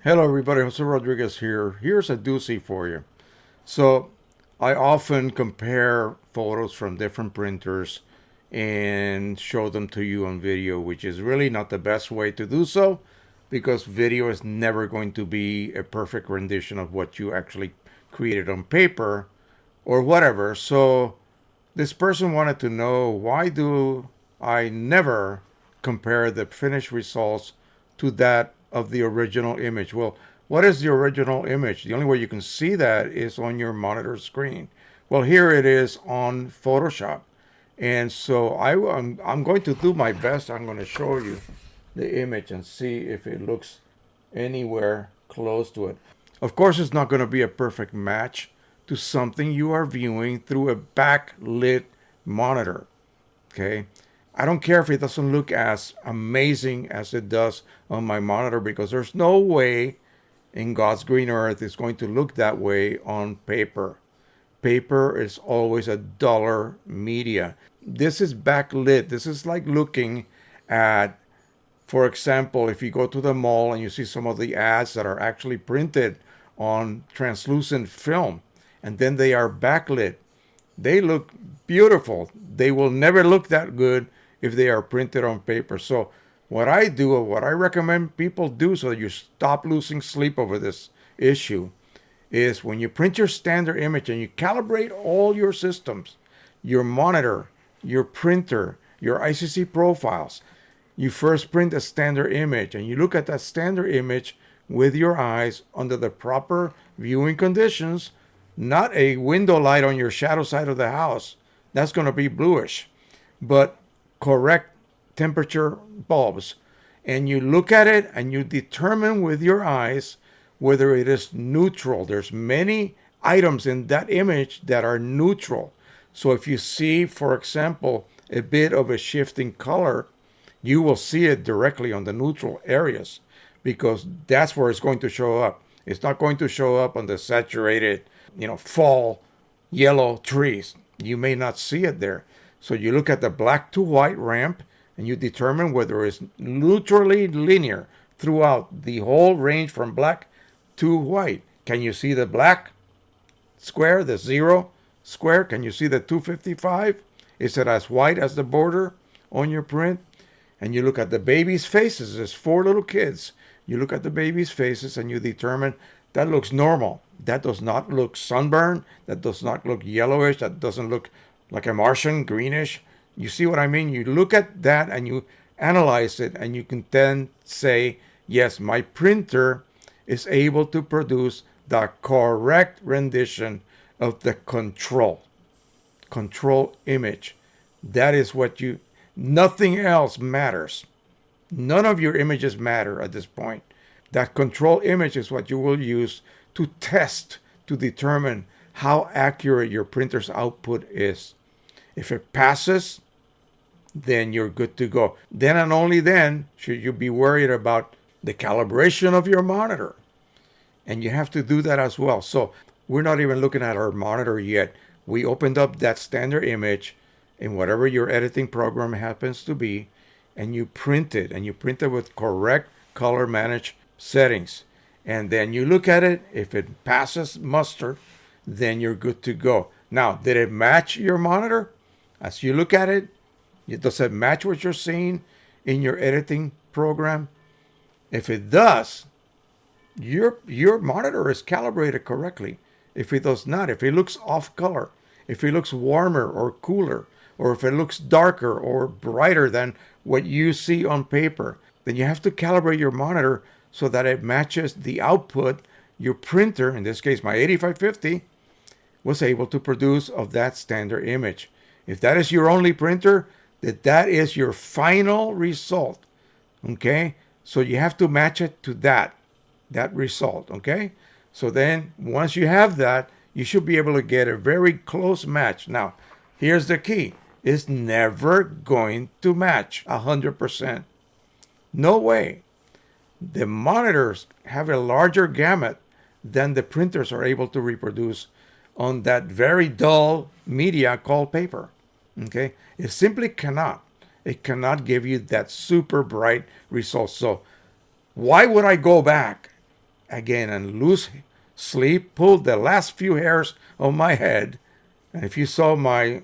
Hello everybody, Jose Rodriguez here. Here's a doozy for you. So I often compare photos from different printers and show them to you on video, which is really not the best way to do so because video is never going to be a perfect rendition of what you actually created on paper or whatever. So this person wanted to know, why do I never compare the finished results to that of the original image? Well, what is the original image? The only way you can see that is on your monitor screen. Well, here it is on Photoshop. And so I'm going to do my best. I'm going to show you the image and see if it looks anywhere close to it. Of course, it's not going to be a perfect match to something you are viewing through a backlit monitor. Okay. I don't care if it doesn't look as amazing as it does on my monitor because there's no way in God's green earth it's going to look that way on paper. Paper is always a duller media. This is backlit. This is like looking at, for example, if you go to the mall and you see some of the ads that are actually printed on translucent film and then they are backlit, they look beautiful. They will never look that good if they are printed on paper. So what I do, or what I recommend people do so that you stop losing sleep over this issue, is when you print your standard image and you calibrate all your systems, your monitor, your printer, your ICC profiles, you first print a standard image and you look at that standard image with your eyes under the proper viewing conditions, not a window light on your shadow side of the house. That's going to be bluish, but correct temperature bulbs. And you look at it and you determine with your eyes whether it is neutral. There's many items in that image that are neutral. So if you see, for example, a bit of a shifting color, you will see it directly on the neutral areas because that's where it's going to show up. It's not going to show up on the saturated, fall yellow trees. You may not see it there. So you look at the black to white ramp and you determine whether it's neutrally linear throughout the whole range from black to white. Can you see the black square, the 0 square? Can you see the 255? Is it as white as the border on your print? And you look at the baby's faces. There's 4 little kids. You look at the baby's faces and you determine that looks normal. That does not look sunburned. That does not look yellowish. That doesn't look like a Martian, greenish. You see what I mean? You look at that and you analyze it and you can then say, yes, my printer is able to produce the correct rendition of the control image. That is what nothing else matters. None of your images matter at this point. That control image is what you will use to test, to determine how accurate your printer's output is. If it passes, then you're good to go. Then and only then should you be worried about the calibration of your monitor. And you have to do that as well. So we're not even looking at our monitor yet. We opened up that standard image in whatever your editing program happens to be, and you print it, and you print it with correct color managed settings. And then you look at it. If it passes muster, then you're good to go. Now, did it match your monitor? As you look at it, does it match what you're seeing in your editing program? If it does, your monitor is calibrated correctly. If it does not, if it looks off color, if it looks warmer or cooler, or if it looks darker or brighter than what you see on paper, then you have to calibrate your monitor so that it matches the output your printer, in this case my 8550, was able to produce of that standard image. If that is your only printer, that is your final result. Okay? So you have to match it to that result. Okay? So then once you have that, you should be able to get a very close match. Now, here's the key. It's never going to match 100%. No way. The monitors have a larger gamut than the printers are able to reproduce on that very dull media called paper. Okay? It simply cannot. It cannot give you that super bright result. So why would I go back again, and lose sleep, pulled the last few hairs of my head. And if you saw my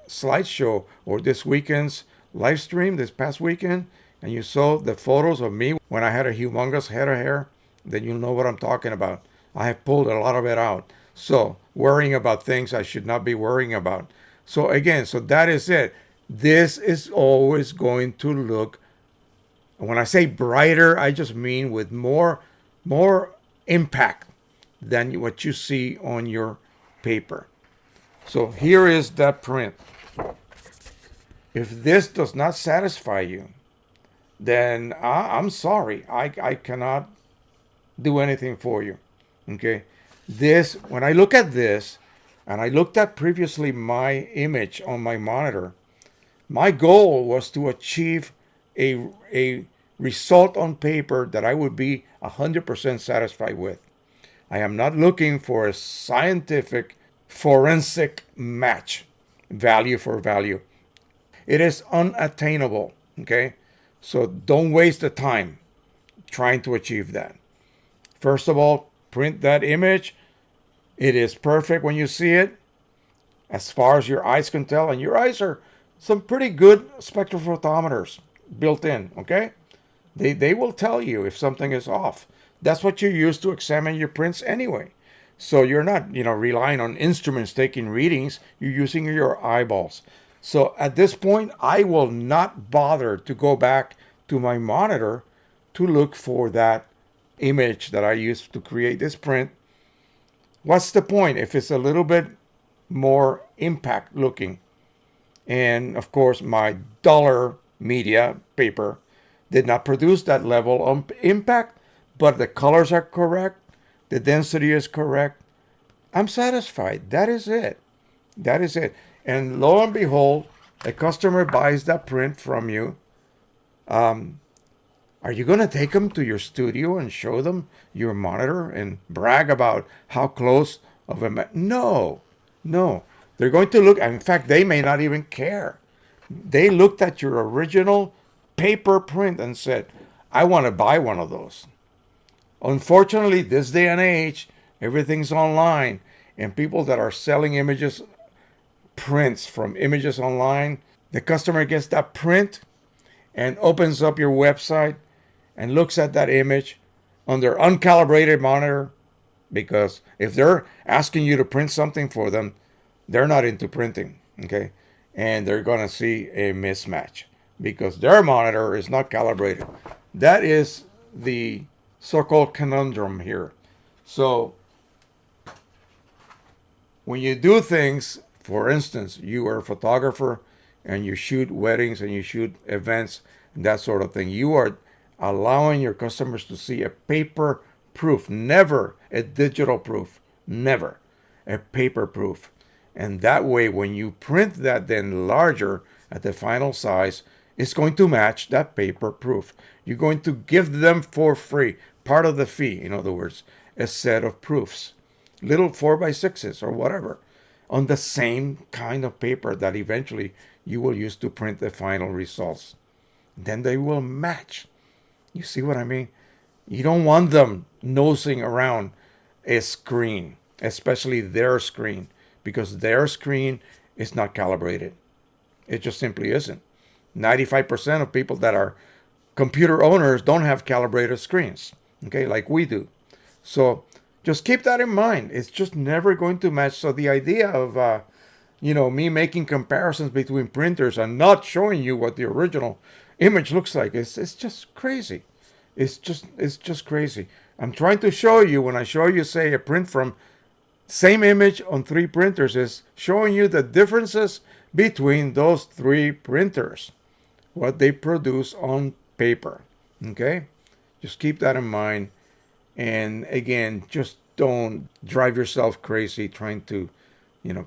slideshow or this weekend's live stream this past weekend, and you saw the photos of me when I had a humongous head of hair, then you'll know what I'm talking about. I have pulled a lot of it out. So worrying about things I should not be worrying about. So again, so that is it. This is always going to look, when I say brighter, I just mean with more impact than what you see on your paper. So here is that print. If this does not satisfy you, then I'm sorry. I cannot do anything for you. Okay? This, when I look at this, and I looked at previously my image on my monitor, my goal was to achieve a result on paper that I would be 100% satisfied with. I am not looking for a scientific, forensic match, value for value. It is unattainable, okay? So don't waste the time trying to achieve that. First of all, print that image. It is perfect when you see it, as far as your eyes can tell, and your eyes are some pretty good spectrophotometers built in, okay? They will tell you if something is off. That's what you use to examine your prints anyway. So you're not, relying on instruments taking readings. You're using your eyeballs. So at this point, I will not bother to go back to my monitor to look for that image that I used to create this print. What's the point if it's a little bit more impact looking? And of course, my dollar media paper did not produce that level of impact, but the colors are correct, the density is correct. I'm satisfied. That is it. That is it. And lo and behold, a customer buys that print from you. Are you going to take them to your studio and show them your monitor and brag about how close of a... No, no. They're going to look, in fact, they may not even care. They looked at your original paper print and said, I want to buy one of those. Unfortunately, this day and age, everything's online, and people that are selling images, prints from images online, the customer gets that print and opens up your website and looks at that image on their uncalibrated monitor, because if they're asking you to print something for them, they're not into printing, okay? And they're going to see a mismatch because their monitor is not calibrated. That is the so-called conundrum here. So when you do things, for instance, you are a photographer and you shoot weddings and you shoot events and that sort of thing, you are allowing your customers to see a paper proof, never a digital proof, never a paper proof. And that way, when you print that then larger at the final size, it's going to match that paper proof. You're going to give them for free, part of the fee, in other words, a set of proofs, little 4x6s or whatever, on the same kind of paper that eventually you will use to print the final results. Then they will match. You see what I mean? You don't want them nosing around a screen, especially their screen, because their screen is not calibrated. It just simply isn't. 95% of people that are computer owners don't have calibrated screens, okay, like we do. So just keep that in mind. It's just never going to match. So the idea of, me making comparisons between printers and not showing you what the original image looks like, it's just crazy. It's just crazy. I'm trying to show you, when I show you, say, a print from same image on 3 printers, is showing you the differences between those 3 printers, what they produce on paper. Okay? Just keep that in mind. And again, just don't drive yourself crazy trying to,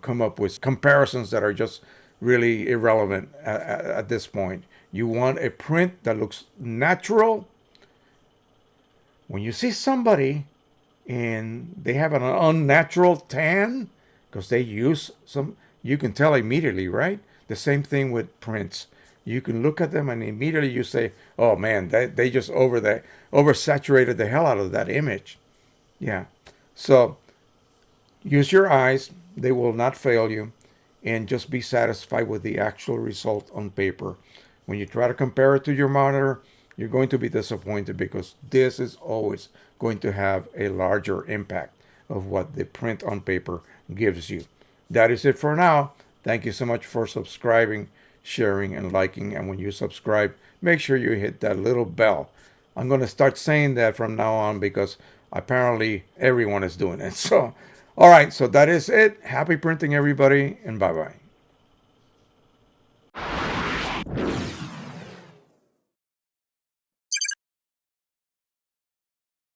come up with comparisons that are just really irrelevant at this point. You want a print that looks natural. When you see somebody and they have an unnatural tan because they use some, you can tell immediately, right? The same thing with prints. You can look at them and immediately you say, oh man, they just oversaturated the hell out of that image. Yeah. So use your eyes. They will not fail you. And just be satisfied with the actual result on paper. When you try to compare it to your monitor, you're going to be disappointed because this is always going to have a larger impact of what the print on paper gives you. That is it for now. Thank you so much for subscribing, sharing, and liking. And when you subscribe, make sure you hit that little bell. I'm going to start saying that from now on because apparently everyone is doing it. So, all right, so that is it. Happy printing, everybody, and bye bye.